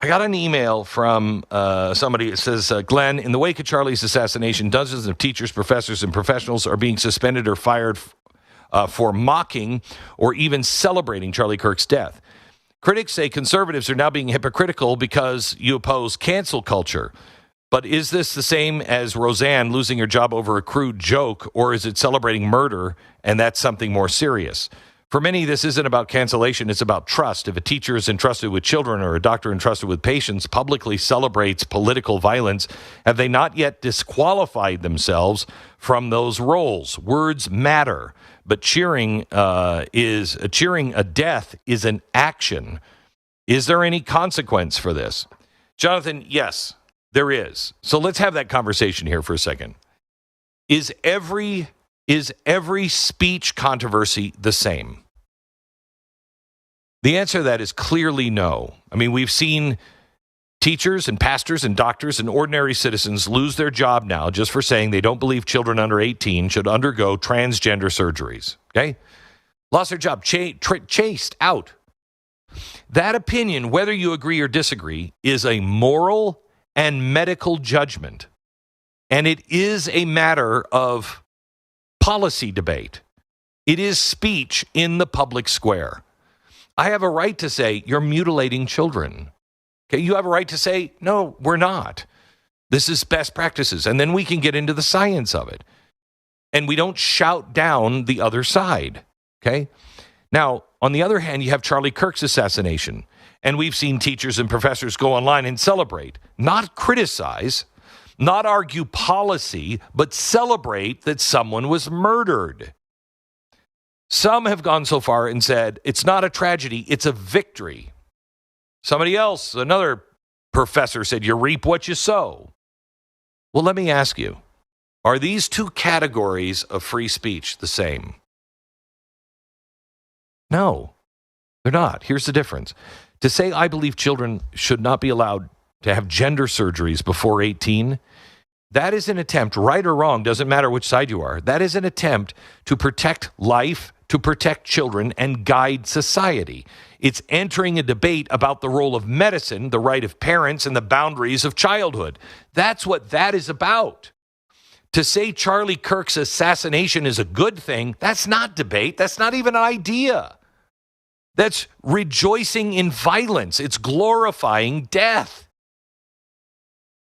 I got an email from somebody that says, Glenn, in the wake of Charlie's assassination, dozens of teachers, professors, and professionals are being suspended or fired for mocking or even celebrating Charlie Kirk's death. Critics say conservatives are now being hypocritical because you oppose cancel culture. But is this the same as Roseanne losing her job over a crude joke, or is it celebrating murder, and that's something more serious? For many, this isn't about cancellation, it's about trust. If a teacher is entrusted with children or a doctor entrusted with patients publicly celebrates political violence, have they not yet disqualified themselves from those roles? Words matter, but cheering a death is an action. Is there any consequence for this? Jonathan, yes, there is. So let's have that conversation here for a second. Is every speech controversy the same? The answer to that is clearly no. I mean, we've seen teachers and pastors and doctors and ordinary citizens lose their job now just for saying they don't believe children under 18 should undergo transgender surgeries. Okay? Lost their job, chased out. That opinion, whether you agree or disagree, is a moral and medical judgment. And it is a matter of policy debate. It is speech in the public square. I have a right to say, you're mutilating children. Okay, you have a right to say, no, we're not. This is best practices. And then we can get into the science of it. And we don't shout down the other side. Okay? Now, on the other hand, you have Charlie Kirk's assassination. And we've seen teachers and professors go online and celebrate, not criticize, not argue policy, but celebrate that someone was murdered. Some have gone so far and said, it's not a tragedy, it's a victory. Somebody else, another professor, said, you reap what you sow. Well, let me ask you, are these two categories of free speech the same? No, they're not. Here's the difference. To say I believe children should not be allowed to have gender surgeries before 18, that is an attempt, right or wrong, doesn't matter which side you are, that is an attempt to protect life, to protect children, and guide society. It's entering a debate about the role of medicine, the right of parents, and the boundaries of childhood. That's what that is about. To say Charlie Kirk's assassination is a good thing, that's not debate. That's not even an idea. That's rejoicing in violence. It's glorifying death.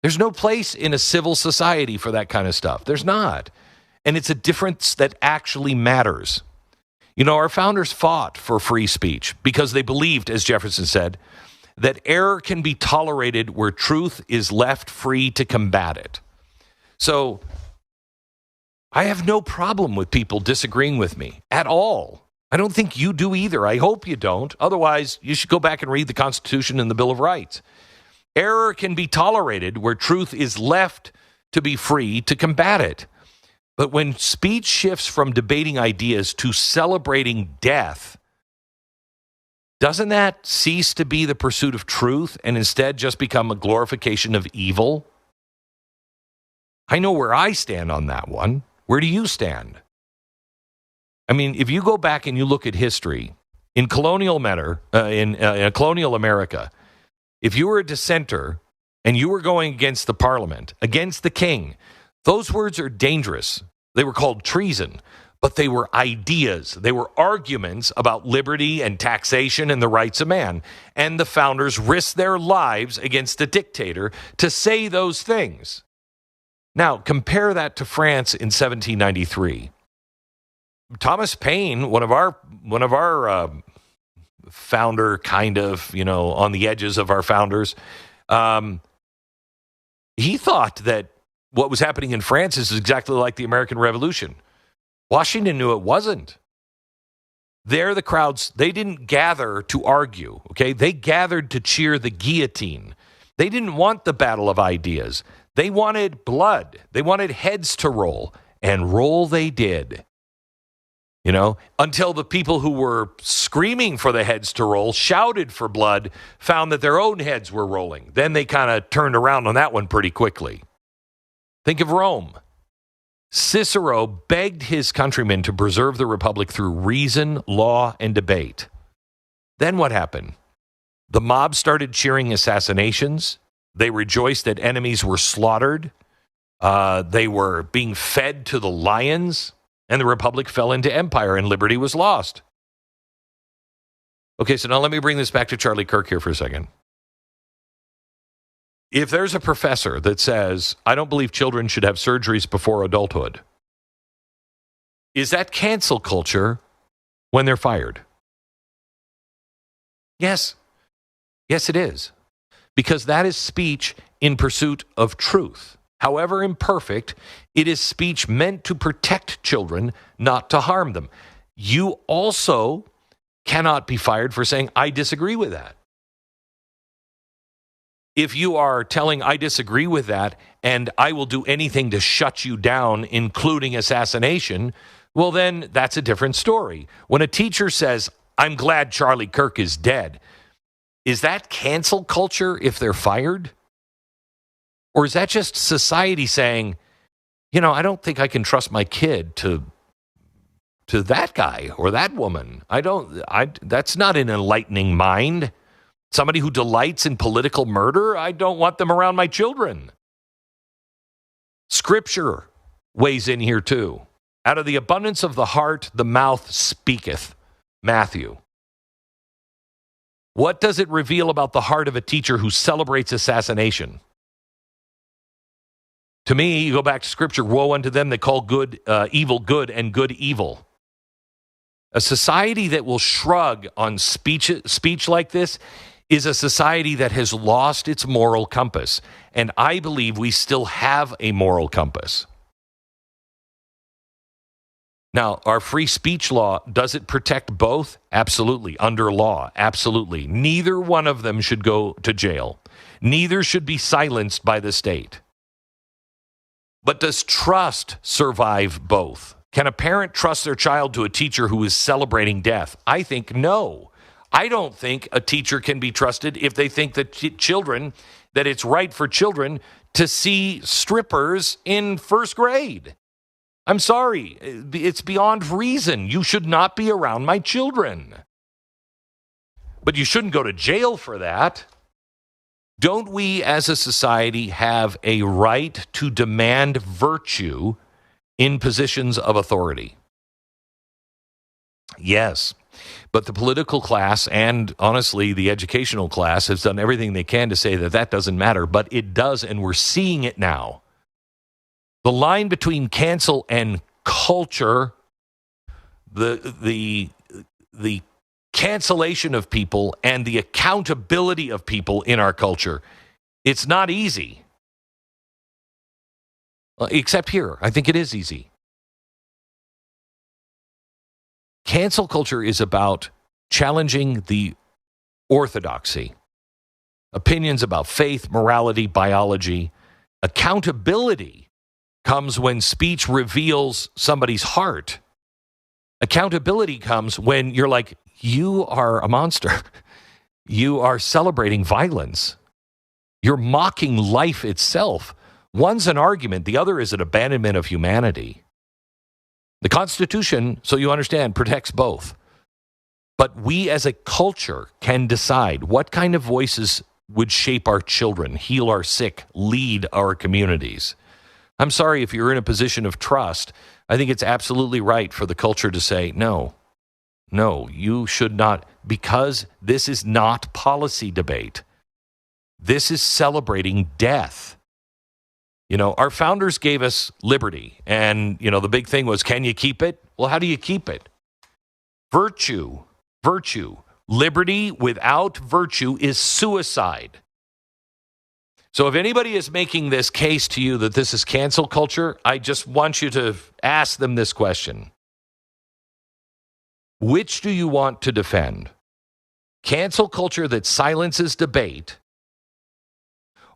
There's no place in a civil society for that kind of stuff. There's not. And it's a difference that actually matters. You know, our founders fought for free speech because they believed, as Jefferson said, that error can be tolerated where truth is left free to combat it. So I have no problem with people disagreeing with me at all. I don't think you do either. I hope you don't. Otherwise, you should go back and read the Constitution and the Bill of Rights. Error can be tolerated where truth is left to be free to combat it. But when speech shifts from debating ideas to celebrating death, doesn't that cease to be the pursuit of truth and instead just become a glorification of evil? I know where I stand on that one. Where do you stand? I mean, if you go back and you look at history, in colonial colonial America, if you were a dissenter and you were going against the parliament, against the king, those words are dangerous. They were called treason, but they were ideas. They were arguments about liberty and taxation and the rights of man. And the founders risked their lives against a dictator to say those things. Now, compare that to France in 1793. Thomas Paine, one of our founder, kind of, on the edges of our founders, he thought that what was happening in France is exactly like the American Revolution. Washington knew it wasn't. There, the crowds, they didn't gather to argue, okay? They gathered to cheer the guillotine. They didn't want the battle of ideas. They wanted blood. They wanted heads to roll, and roll they did. Until the people who were screaming for the heads to roll, shouted for blood, found that their own heads were rolling. Then they kind of turned around on that one pretty quickly. Think of Rome. Cicero begged his countrymen to preserve the republic through reason, law, and debate. Then what happened? The mob started cheering assassinations. They rejoiced that enemies were slaughtered. They were being fed to the lions, and the republic fell into empire and liberty was lost. Okay, so now let me bring this back to Charlie Kirk here for a second. If there's a professor that says, I don't believe children should have surgeries before adulthood, is that cancel culture when they're fired? Yes. Yes, it is. Because that is speech in pursuit of truth. However imperfect, it is speech meant to protect children, not to harm them. You also cannot be fired for saying, I disagree with that. If you are telling, I disagree with that, and I will do anything to shut you down, including assassination, well, then that's a different story. When a teacher says, I'm glad Charlie Kirk is dead, is that cancel culture if they're fired? Or is that just society saying, I don't think I can trust my kid to that guy or that woman. That's not an enlightening mind. Somebody who delights in political murder, I don't want them around my children. Scripture weighs in here too. Out of the abundance of the heart, the mouth speaketh. Matthew. What does it reveal about the heart of a teacher who celebrates assassination? To me, you go back to Scripture, woe unto them that call good evil good and good evil. A society that will shrug on speech like this is a society that has lost its moral compass. And I believe we still have a moral compass. Now, our free speech law, does it protect both? Absolutely. Under law, absolutely. Neither one of them should go to jail. Neither should be silenced by the state. But does trust survive both? Can a parent trust their child to a teacher who is celebrating death? I think no. I don't think a teacher can be trusted if they think that that it's right for children to see strippers in first grade. I'm sorry, it's beyond reason. You should not be around my children. But you shouldn't go to jail for that. Don't we as a society have a right to demand virtue in positions of authority? Yes, but the political class and honestly the educational class has done everything they can to say that that doesn't matter, but it does, and we're seeing it now. The line between cancel and culture, the cancellation of people and the accountability of people in our culture, it's not easy. Except here, I think it is easy. Cancel culture is about challenging the orthodoxy, opinions about faith, morality, biology. Accountability comes when speech reveals somebody's heart. Accountability comes when you're like, you are a monster. You are celebrating violence. You're mocking life itself. One's an argument, the other is an abandonment of humanity. The Constitution, so you understand, protects both. But we as a culture can decide what kind of voices would shape our children, heal our sick, lead our communities. I'm sorry, if you're in a position of trust, I think it's absolutely right for the culture to say, no, you should not, because this is not policy debate. This is celebrating death. Our founders gave us liberty, and, the big thing was, can you keep it? Well, how do you keep it? Virtue. Liberty without virtue is suicide. So if anybody is making this case to you that this is cancel culture, I just want you to ask them this question. Which do you want to defend? Cancel culture that silences debate,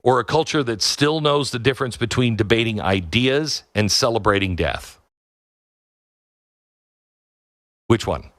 or a culture that still knows the difference between debating ideas and celebrating death? Which one?